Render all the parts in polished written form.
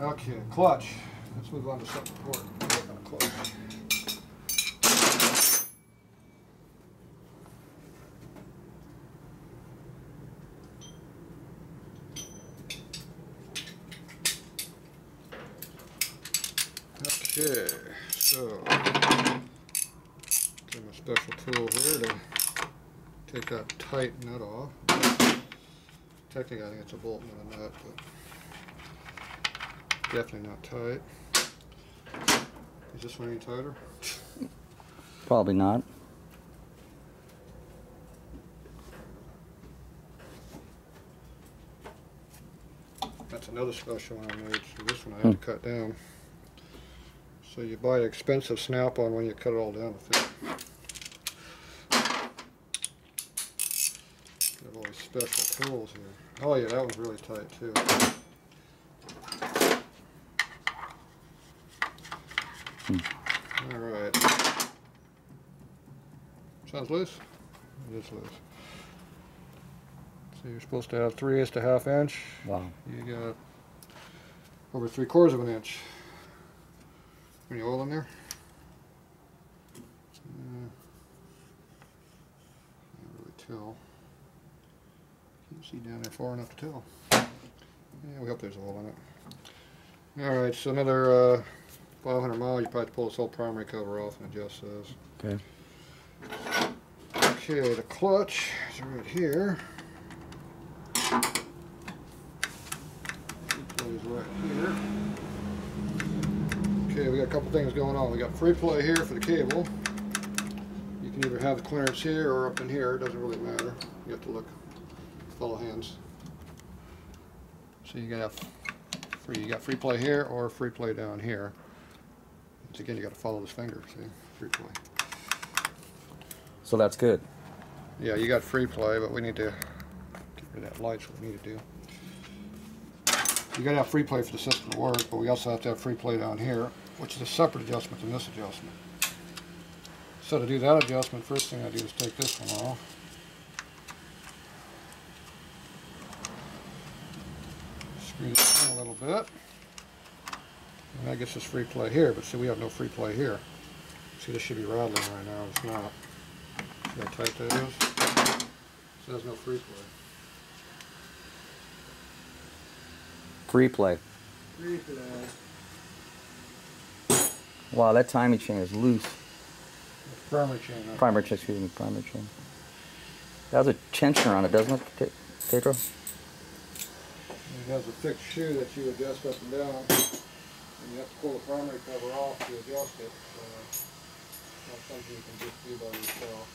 Okay, clutch. Let's move on to something important. Work on the clutch. Okay, so get my special tool here to take that tight nut off. Technically, I think it's a bolt, not a nut, but definitely not tight. Is this one any tighter? Probably not. That's another special one I made. So this one I had to cut down. So you buy an expensive snap-on when you cut it all down to fit. Got all these special tools here. Oh yeah, that one's really tight too. All right. Sounds loose? It is loose. So you're supposed to have 3/8 to 1/2 inch. Wow. You got over 3/4 of an inch. Any oil in there? Can't really tell. Can't see down there far enough to tell. Yeah, we hope there's oil in it. Alright, so another 500 miles, you probably have to pull this whole primary cover off and adjust those. Okay. Okay, the clutch is right here. Is right here. Okay, we got a couple things going on. We got free play here for the cable. You can either have the clearance here or up in here. It doesn't really matter. You have to look, follow hands. So you got free play here or free play down here. Once again, you got to follow this finger. See, free play. So that's good. Yeah, you got free play, but we need to get rid of that light. What we need to do. You got to have free play for the system to work, but we also have to have free play down here, which is a separate adjustment than this adjustment. So to do that adjustment, first thing I do is take this one off. Screw this in a little bit. And that gets us free play here, but see, we have no free play here. See, this should be rattling right now. It's not. See how tight that is? So there's no free play. Free play. Free play. Wow, that timing chain is loose. Primary chain. Huh? Primary chain, excuse me, primary chain. That has a tensioner on it, doesn't it, Pedro? It has a fixed shoe that you adjust up and down, and you have to pull the primary cover off to adjust it. So it's not something you can just do by yourself.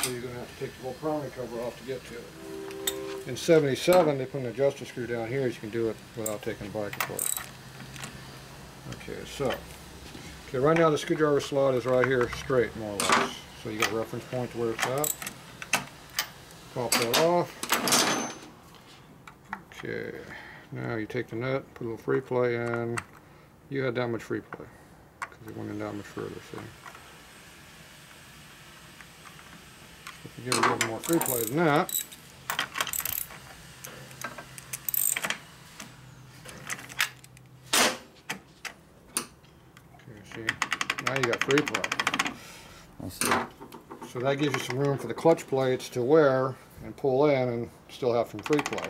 So you're going to have to take the whole primary cover off to get to it. In 77, they put an adjuster screw down here, so you can do it without taking the bike apart. Okay, so right now the screwdriver slot is right here straight, more or less. So you got a reference point to where it's at. Pop that off. Okay, now you take the nut, put a little free play in. You had that much free play because it went in that much further. See. If you give it a little more free play than that, okay, see, now you got free play. I see. So that gives you some room for the clutch plates to wear and pull in and still have some free play.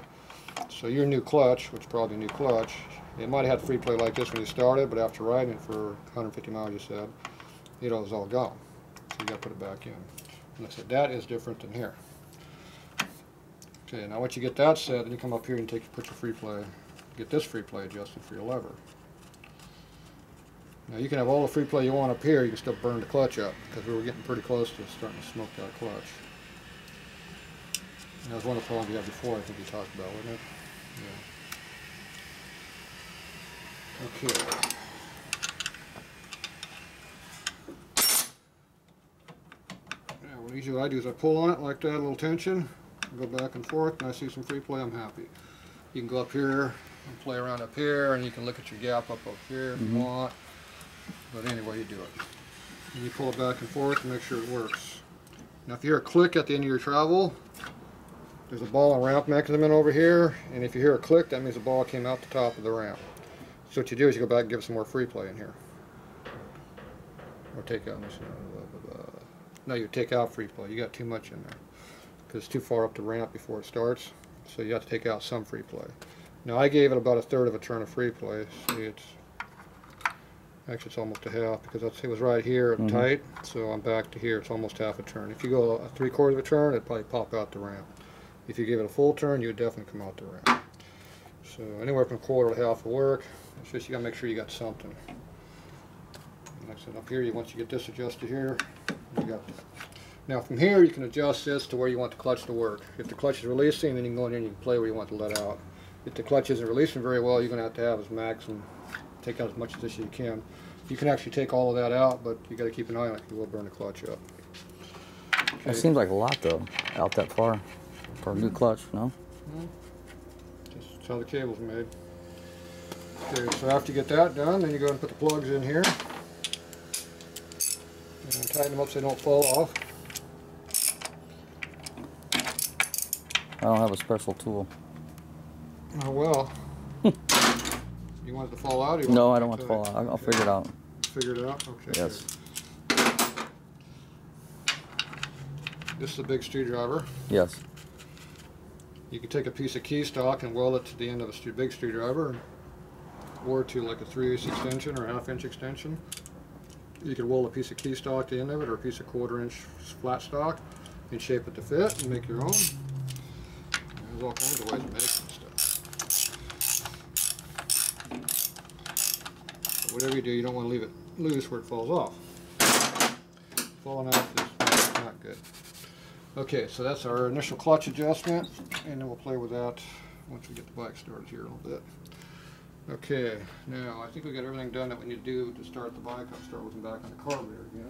So your new clutch, which is probably a new clutch, it might have had free play like this when you started, but after riding it for 150 miles, you said, it was all gone. So you got to put it back in. And I said, that is different than here. Okay, now once you get that set, then you come up here and put your free play, get this free play adjusted for your lever. Now you can have all the free play you want up here, you can still burn the clutch up, because we were getting pretty close to starting to smoke that clutch. And that was one of the problems you had before, I think you talked about, wasn't it? Yeah. Okay. Now what usually I do is I pull on it like that, a little tension, go back and forth, and I see some free play, I'm happy. You can go up here and play around up here, and you can look at your gap up here if you want. But anyway, you do it. And you pull it back and forth to make sure it works. Now if you hear a click at the end of your travel, there's a ball and ramp mechanism in over here, and if you hear a click, that means the ball came out the top of the ramp. So what you do is you go back and give it some more free play in here. Or take out, no, you take out free play. You got too much in there because it's too far up the ramp before it starts. So you have to take out some free play. Now I gave it about 1/3 of a turn of free play. See, it's actually it's almost a half because it was right here tight. So I'm back to here. It's almost half a turn. If you go a 3/4 of a turn, it'd probably pop out the ramp. If you give it a full turn, you would definitely come out the ramp. So anywhere from 1/4 to half will work. It's just you gotta make sure you got something. Like I said, up here, once you get this adjusted here, you got that. Now from here, you can adjust this to where you want the clutch to work. If the clutch is releasing, then you can go in here and you can play where you want to let out. If the clutch isn't releasing very well, you're going to have as max and take out as much of this as you can. You can actually take all of that out, but you got to keep an eye on it. You will burn the clutch up. Okay. It seems like a lot though, out that far for a new clutch, no? That's how the cable's made. Okay, so after you get that done, then you go and put the plugs in here. And tighten them up so they don't fall off. I don't have a special tool. Oh well. You want it to fall out? Or you No, want I don't want it to fall out. I'll figure it out. Figure it out? Okay. Yes. Good. This is a big screwdriver. Yes. You can take a piece of key stock and weld it to the end of a big screwdriver, or to like a 3/8 extension or a 1/2 inch extension. You could weld a piece of key stock to the end of it, or a piece of 1/4 inch flat stock, and shape it to fit and make your own. There's all kinds of ways of making stuff. But whatever you do, you don't want to leave it loose where it falls off. Falling off is not good. Okay, so that's our initial clutch adjustment, and then we'll play with that once we get the bike started here a little bit. Okay, now I think we got everything done that we need to do to start the bike. I'll start looking back on the carburetor again.